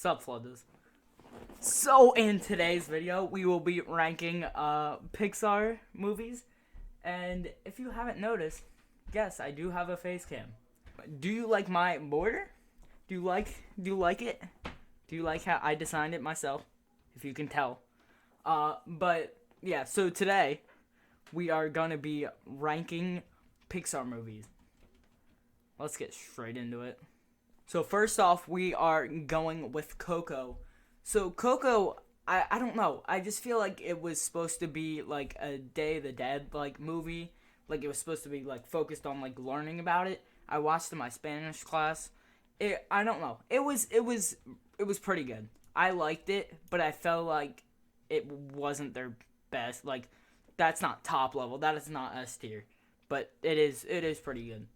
Sup, flooders. So, in today's video, we will be ranking Pixar movies. And if you haven't noticed, yes, I do have a face cam. Do you like my border? Do you like it? Do you like how I designed it myself? If you can tell. But yeah, so today we are gonna be ranking Pixar movies. Let's get straight into it. So first off, we are going with Coco. So Coco, I don't know. I just feel like it was supposed to be like a Day of the Dead like movie. Like it was supposed to be like focused on like learning about it. I watched in my Spanish class. I don't know. It was pretty good. I liked it, but I felt like it wasn't their best. Like that's not top level. That is not S tier. But it is pretty good.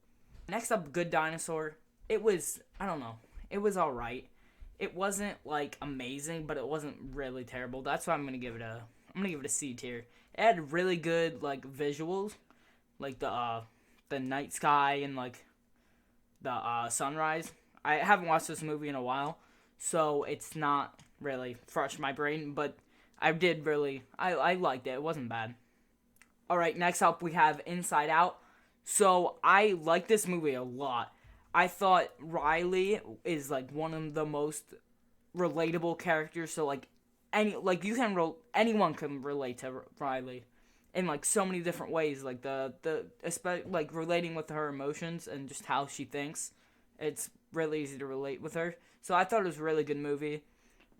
Next up, Good Dinosaur. It was, I don't know. It was alright. It wasn't like amazing, but it wasn't really terrible. That's why I'm gonna give it a C tier. It had really good like visuals, like the night sky and like the sunrise. I haven't watched this movie in a while, so it's not really fresh in my brain, but I liked it. It wasn't bad. Alright, next up we have Inside Out. So I like this movie a lot. I thought Riley is like one of the most relatable characters. So like anyone can relate to Riley in like so many different ways. Like like relating with her emotions and just how she thinks. It's really easy to relate with her. So I thought it was a really good movie.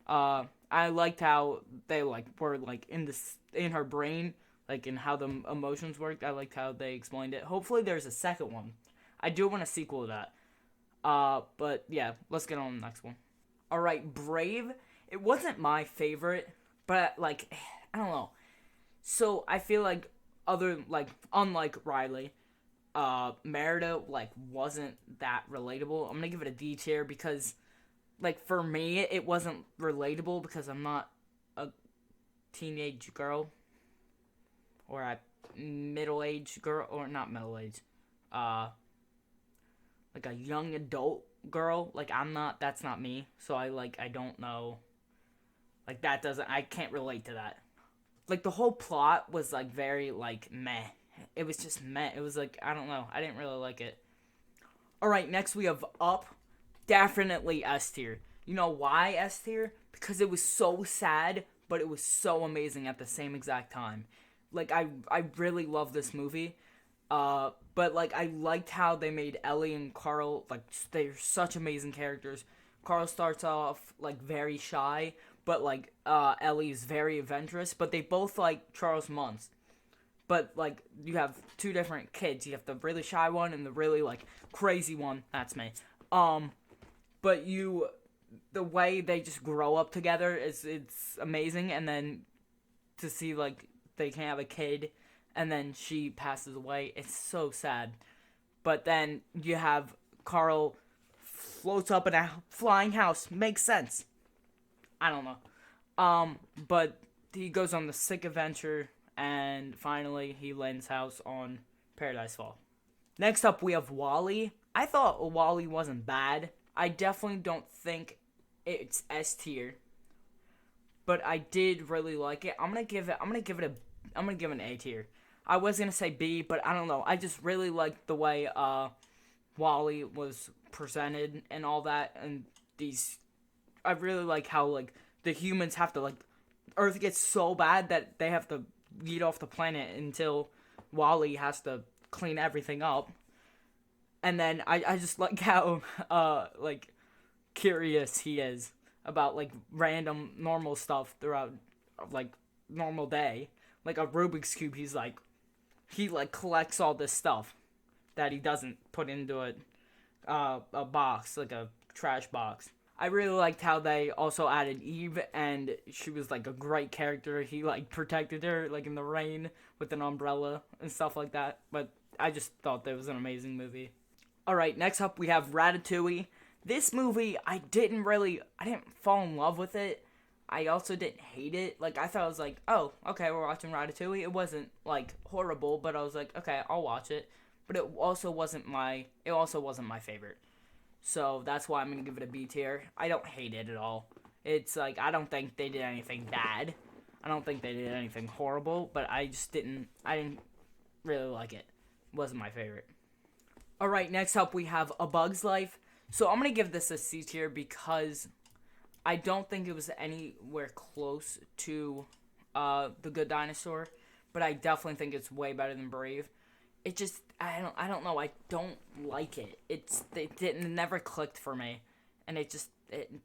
I liked how they like were like in her brain, like in how the emotions worked. I liked how they explained it. Hopefully there's a second one. I do want a sequel to that. But yeah, let's get on to the next one. Alright, Brave. It wasn't my favorite, but like, I don't know. So I feel like unlike Riley, Merida like wasn't that relatable. I'm gonna give it a D tier because like for me it wasn't relatable because I'm not a teenage girl or a middle-aged girl, or not middle-aged, like a young adult girl. Like that's not me. So I don't know. Like I can't relate to that. Like the whole plot was like very like meh. It was just meh. It was like, I don't know. I didn't really like it. Alright, next we have Up. Definitely S tier. You know why S tier? Because it was so sad, but it was so amazing at the same exact time. Like I really love this movie. But like I liked how they made Ellie and Carl, like they're such amazing characters. Carl starts off like very shy, but like Ellie's very adventurous. But they both like Charles Muntz. But like you have two different kids. You have the really shy one and the really like crazy one. That's me. But the way they just grow up together it's amazing. And then to see like they can have a kid and then she passes away. It's so sad. But then you have Carl floats up in a flying house. Makes sense. I don't know. But he goes on the sick adventure, and finally he lands house on Paradise Fall. Next up, we have Wall-E. I thought Wall-E wasn't bad. I definitely don't think it's S tier, but I did really like it. I'm gonna give it an A tier. I was gonna say B, but I don't know. I just really liked the way Wall-E was presented and all that, and I really like how like the humans have to like Earth gets so bad that they have to get off the planet until Wall-E has to clean everything up. And then I just like how like curious he is about like random normal stuff throughout like normal day. Like a Rubik's Cube, he collects all this stuff that he doesn't put into a box, like a trash box. I really liked how they also added Eve, and she was like a great character. He like protected her like in the rain with an umbrella and stuff like that. But I just thought that was an amazing movie. Alright, next up we have Ratatouille. This movie, I didn't fall in love with it. I also didn't hate it. Like, I thought I was like, oh, okay, we're watching Ratatouille. It wasn't, like, horrible, but I was like, okay, I'll watch it. But it also wasn't my favorite. So that's why I'm going to give it a B tier. I don't hate it at all. It's like, I don't think they did anything bad. I don't think they did anything horrible, but I didn't really like it. It wasn't my favorite. Alright, next up we have A Bug's Life. So I'm going to give this a C tier because I don't think it was anywhere close to The Good Dinosaur, but I definitely think it's way better than Brave. It just, I don't know, I don't like it. It never clicked for me, and it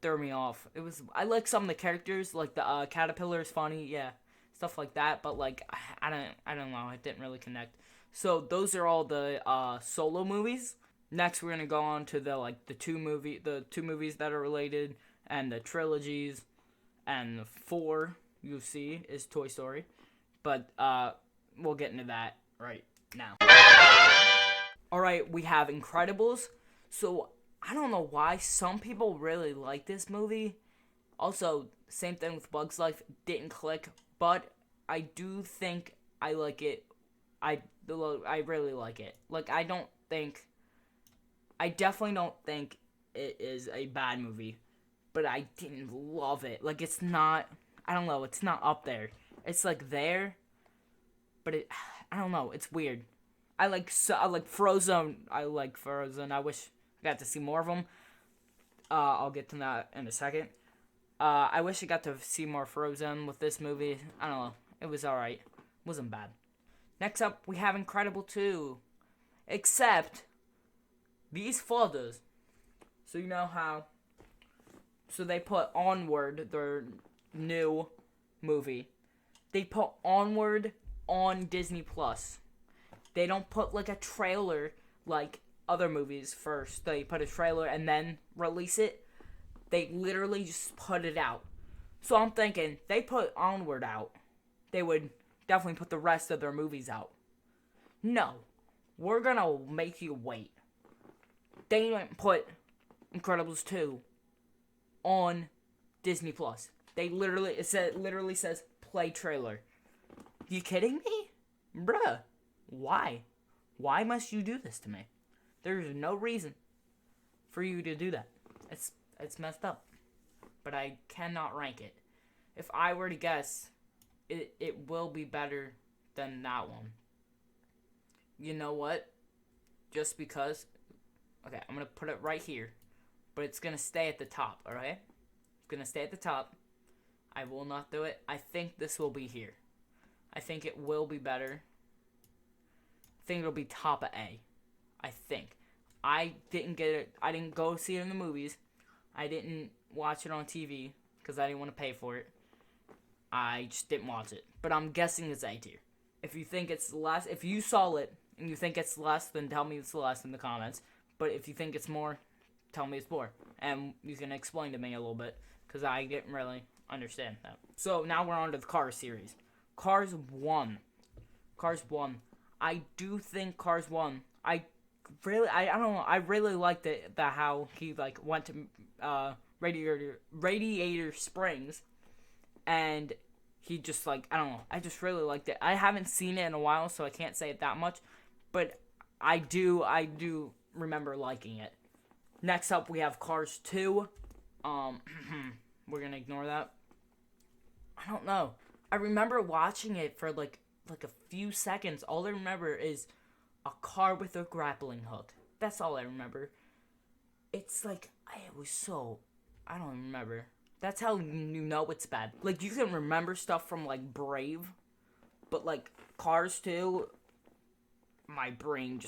threw me off. I like some of the characters, like the caterpillar is funny, yeah, stuff like that, but like, I don't know, it didn't really connect. So those are all the solo movies. Next, we're gonna go on to the two movies that are related, and the trilogies, and the 4 you see is Toy Story, but we'll get into that right now. Alright, we have Incredibles. So, I don't know why some people really like this movie. Also, same thing with Bug's Life, didn't click, but I do think I like it. I really like it. Like, I definitely don't think it is a bad movie, but I didn't love it. Like, it's not, I don't know, it's not up there. It's like there, but I don't know, it's weird. I like Frozen. I like Frozen. I wish I got to see more of them. I'll get to that in a second. I wish I got to see more Frozen with this movie. I don't know. It was alright. Wasn't bad. Next up, we have Incredible 2. Except, these flaws. So you know how... So they put Onward, their new movie. They put Onward on Disney+. They don't put, like, a trailer like other movies first. They put a trailer and then release it. They literally just put it out. So I'm thinking, they put Onward out, they would definitely put the rest of their movies out. No. We're gonna make you wait. They didn't put Incredibles 2 on Disney+. They literally, literally says, play trailer. You kidding me? Bruh. Why? Why must you do this to me? There's no reason for you to do that. It's messed up. But I cannot rank it. If I were to guess, it will be better than that one. You know what? Just because... Okay, I'm going to put it right here. But it's going to stay at the top, alright? It's going to stay at the top. I will not do it. I think this will be here. I think it will be better. I think it'll be top of A. I think. I didn't get it. I didn't go see it in the movies. I didn't watch it on TV because I didn't want to pay for it. I just didn't watch it. But I'm guessing it's A tier. If you think it's less, if you saw it and you think it's less, then tell me it's less in the comments. But if you think it's more, tell me it's more. And you can explain to me a little bit because I didn't really understand that. So now we're on to the Cars series. Cars 1. Cars 1. I do think Cars 1, I don't know, I really liked it, how he, like, went to, Radiator Springs, and he just, like, I don't know, I just really liked it. I haven't seen it in a while, so I can't say it that much, but I do remember liking it. Next up, we have Cars 2, we're gonna ignore that. I don't know, I remember watching it for, like a few seconds. All I remember is a car with a grappling hook. That's all I remember. It's like, I don't remember. That's how you know it's bad. Like, you can remember stuff from, like, Brave, but, like, Cars 2, my brain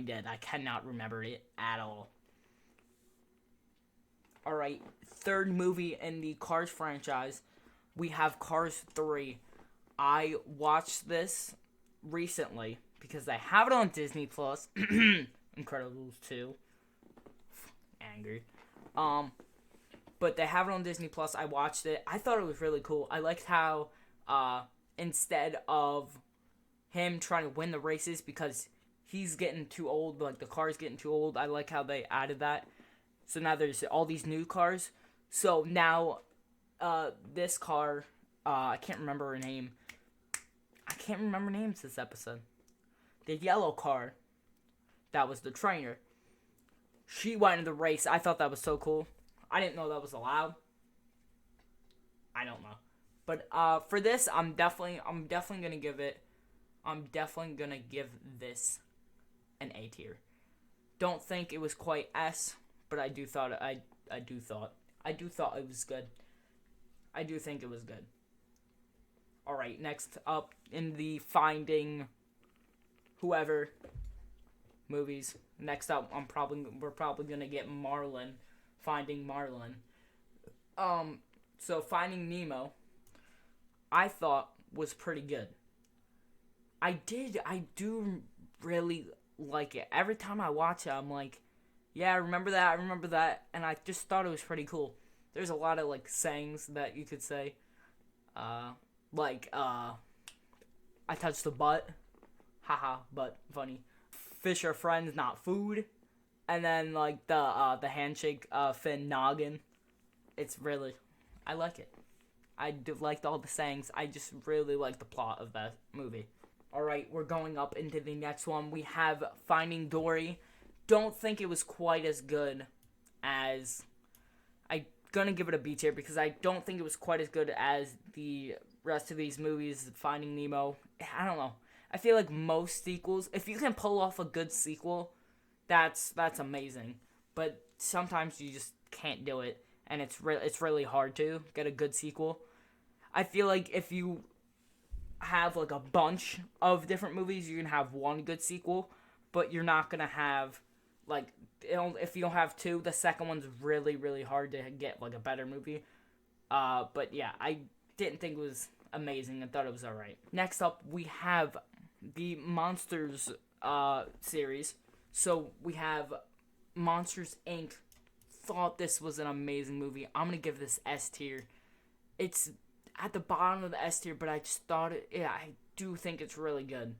dead. I cannot remember it at all. Alright, third movie in the Cars franchise, we have Cars 3. I watched this recently because I have it on Disney Plus. Incredibles 2. Angry. But they have it on Disney Plus. I watched it. I thought it was really cool. I liked how instead of him trying to win the races because he's getting too old, like the car's getting too old, I like how they added that. So now there's all these new cars. So now this car, I can't remember her name. I can't remember names this episode. The yellow car, that was the trainer. She went in the race. I thought that was so cool. I didn't know that was allowed. I don't know. But for this, I'm definitely gonna give this an A tier. Don't think it was quite S, but I do thought it was good. I do think it was good. All right, next up in the Finding Whoever movies. Next up, we're probably gonna get Marlin, Finding Marlin. So Finding Nemo, I thought was pretty good. I do really like it. Every time I watch it, I'm like, yeah, I remember that, and I just thought it was pretty cool. There's a lot of like sayings that you could say, I touched the butt, haha, butt, funny. Fish are friends, not food, and then like the handshake, fin noggin. It's really, I like it. I do liked all the sayings. I just really like the plot of that movie. Alright, we're going up into the next one. We have Finding Dory. Don't think it was quite as good as... I'm gonna give it a B tier because I don't think it was quite as good as the rest of these movies. Finding Nemo, I don't know. I feel like most sequels, if you can pull off a good sequel, that's amazing. But sometimes you just can't do it, and it's really hard to get a good sequel. I feel like if you have like a bunch of different movies, you can have one good sequel, but you're not gonna have like if you don't have two, the second one's really hard to get like a better movie. But yeah, I didn't think it was amazing. I thought it was alright. Next up, we have the Monsters series. So we have Monsters Inc. Thought this was an amazing movie. I'm gonna give this S tier. It's at the bottom of the S tier, but I just thought I do think it's really good.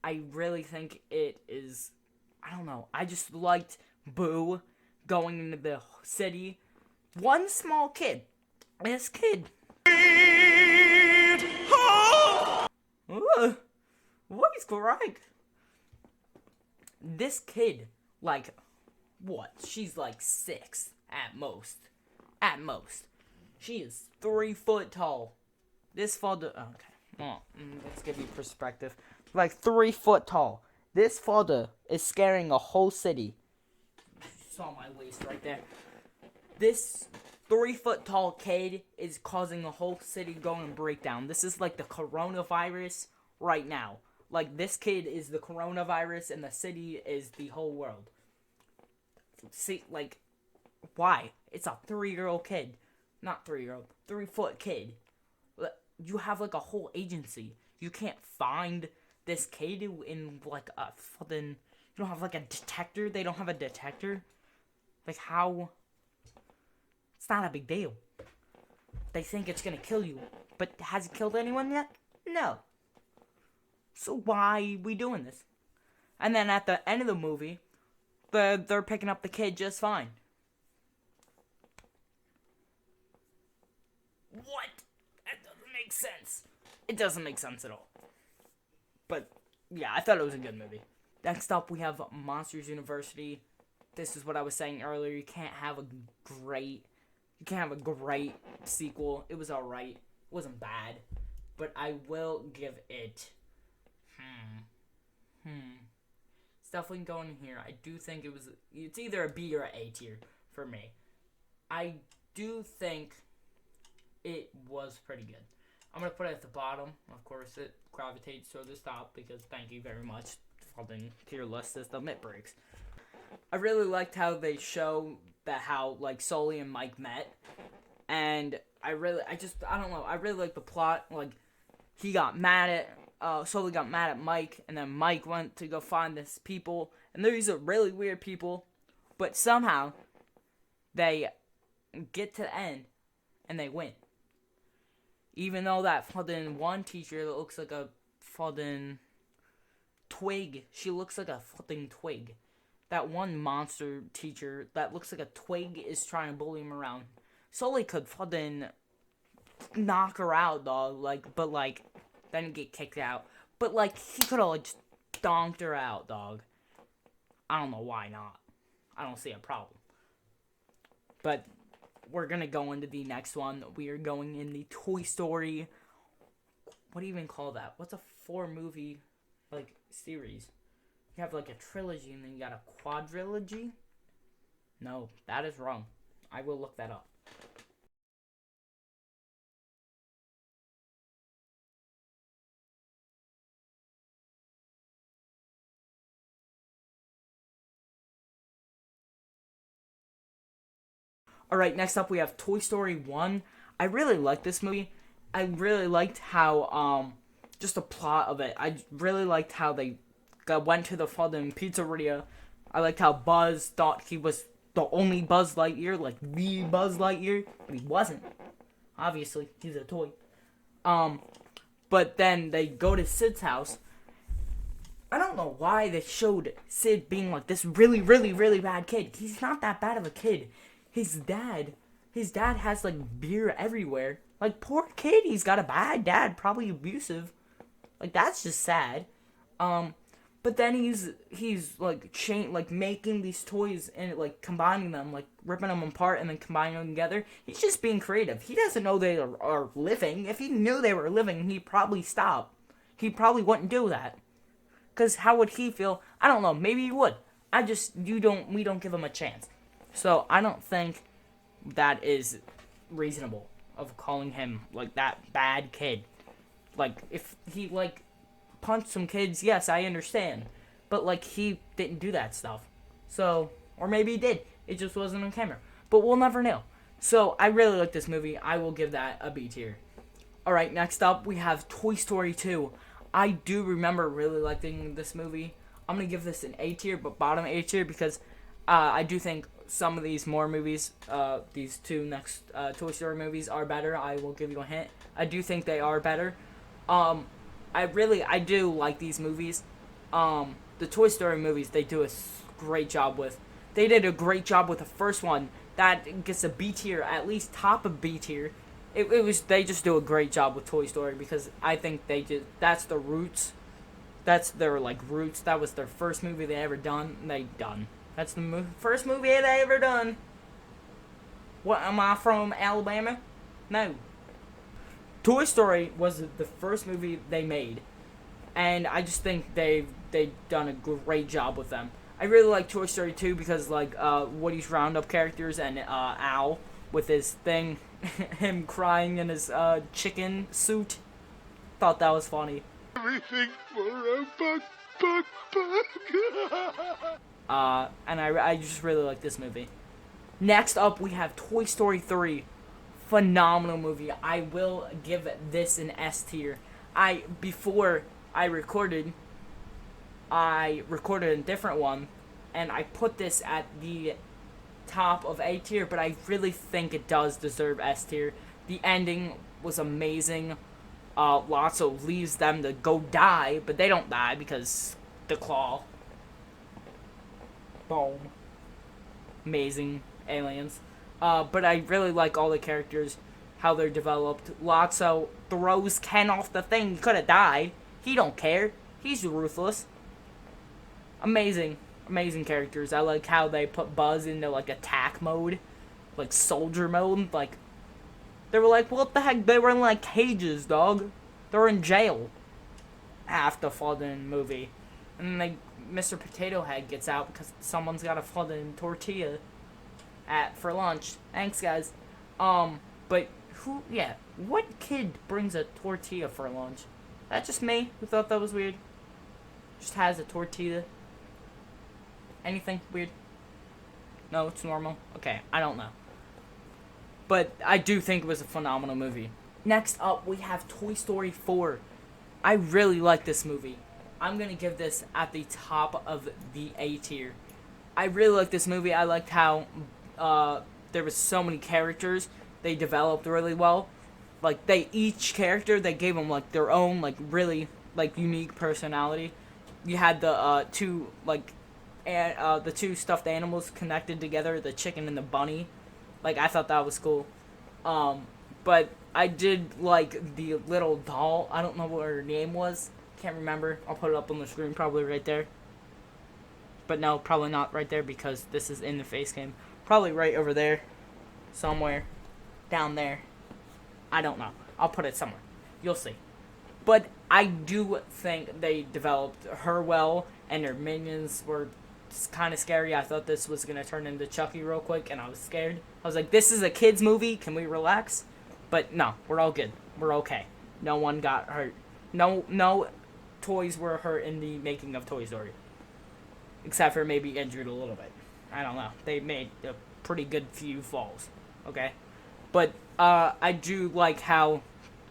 I really think it is. I don't know. I just liked Boo going into the city. One small kid. This kid. What is correct? This kid, like, what? She's like 6 at most. At most. She is 3 foot tall. This father. Okay. Well, let's give you perspective. Like 3 foot tall. This father is scaring a whole city. You saw my waist right there. This 3 foot tall kid is causing a whole city going in breakdown. This is like the coronavirus right now. Like this kid is the coronavirus and the city is the whole world. See, like, why? It's a 3-year-old kid. Not 3-year-old. 3 foot kid. You have like a whole agency. You can't find this kid in like a fucking. You don't have like a detector. They don't have a detector. Like how? It's not a big deal. They think it's gonna kill you, but has it killed anyone yet? No. So why are we doing this? And then at the end of the movie, they're picking up the kid just fine. What? That doesn't make sense. It doesn't make sense at all. But, yeah, I thought it was a good movie. Next up, we have Monsters University. This is what I was saying earlier. You can't have a great sequel. It was alright. It wasn't bad. But I will give it... It's definitely going here. I do think it's either a B or an A tier for me. I do think it was pretty good. I'm going to put it at the bottom. Of course, it gravitates to the top because thank you very much. Following tier list system, it breaks. I really liked how they show how like Sully and Mike met. And I don't know. I really like the plot. Like, Sully got mad at Mike, and then Mike went to go find these people, and these are really weird people, but somehow they get to the end, and they win. Even though that fucking one teacher that looks like a fucking twig, she looks like a fucking twig. That one monster teacher that looks like a twig is trying to bully him around. Sully could fucking knock her out, dog, but then get kicked out. But, he could have, just donked her out, dog. I don't know why not. I don't see a problem. But we're gonna go into the next one. We are going in the Toy Story. What do you even call that? What's a 4 movie like series? You have like a trilogy and then you got a quadrilogy. No, that is wrong. I will look that up. All right, next up we have Toy Story 1. I really liked this movie. I really liked how just the plot of it. I really liked how they went to the fucking pizzeria. I liked how Buzz thought he was the only Buzz Lightyear, like the Buzz Lightyear, but he wasn't. Obviously, he's a toy. Um, but then they go to Sid's house. I don't know why they showed Sid being like this really, really, really bad kid. He's not that bad of a kid. His dad, his dad has like beer everywhere. Like poor kid, he's got a bad dad, probably abusive. Like that's just sad. Um, but then he's like making these toys and like combining them, like ripping them apart and then combining them together. He's just being creative. He doesn't know they are living. If he knew they were living, he'd probably stop. He probably wouldn't do that. Cause how would he feel? I don't know. Maybe he would. We don't give him a chance. So I don't think that is reasonable of calling him like that bad kid. Like if he like punched some kids, yes, I understand. But like he didn't do that stuff. So or maybe he did. It just wasn't on camera. But we'll never know. So I really like this movie. I will give that a B tier. Alright, next up we have Toy Story 2. I do remember really liking this movie. I'm gonna give this an A tier, but bottom A tier because I do think some of these more movies, these two next Toy Story movies are better. I will give you a hint. I do think they are better. I do like these movies. The Toy Story movies they do a great job with. They did a great job with the first one. That gets a B tier, at least top of B tier. It was they just do a great job with Toy Story because I think that's the roots. That's their like roots. That was their first movie they ever done. They done. That's the first movie they ever done. What am I from Alabama? No. Toy Story was the first movie they made, and I just think they've done a great job with them. I really like Toy Story 2 because like Woody's Roundup characters and Al with his thing, him crying in his chicken suit. Thought that was funny. Everything for a buck. And I just really like this movie. Next up, we have Toy Story 3. Phenomenal movie. I will give this an S tier. Before I recorded a different one, and I put this at the top of A tier, but I really think it does deserve S tier. The ending was amazing. Lotso leaves them to go die, but they don't die because the claw. Boom. Amazing aliens. But I really like all the characters, how they're developed. Lotso throws Ken off the thing. He could have died. He don't care. He's ruthless. Amazing. Amazing characters. I like how they put Buzz into like attack mode. Like soldier mode. Like they were like, what the heck? They were in like cages, dog. They were in jail. Half the fucking movie. And then Mr. Potato Head gets out because someone's got a fucking tortilla for lunch. Thanks, guys. But what kid brings a tortilla for lunch? That just me who thought that was weird. Just has a tortilla. Anything weird? No, it's normal. Okay, I don't know. But I do think it was a phenomenal movie. Next up, we have Toy Story 4. I really like this movie. I'm gonna give this at the top of the A tier. I really like this movie. I liked how there was so many characters. They developed really well. Like each character, they gave them like their own like really like unique personality. You had the two stuffed animals connected together, the chicken and the bunny. Like I thought that was cool. But I did like the little doll. I don't know what her name was. Can't remember. I'll put it up on the screen probably right there. But no, probably not right there because this is in the face cam. Probably right over there. Somewhere. Down there. I don't know. I'll put it somewhere. You'll see. But I do think they developed her well, and her minions were kind of scary. I thought this was going to turn into Chucky real quick, and I was scared. I was like, this is a kid's movie. Can we relax? But no, we're all good. We're okay. No one got hurt. No toys were hurt in the making of Toy Story. Except for maybe injured a little bit. I don't know. They made a pretty good few falls. Okay? But I do like how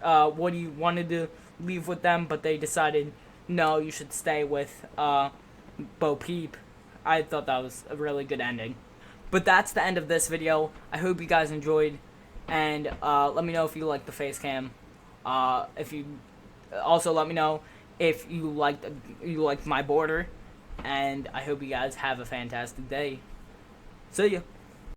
Woody wanted to leave with them, but they decided, no, you should stay with Bo Peep. I thought that was a really good ending. But that's the end of this video. I hope you guys enjoyed, and let me know if you like the face cam. If you also let me know if you liked my border, and I hope you guys have a fantastic day. See ya.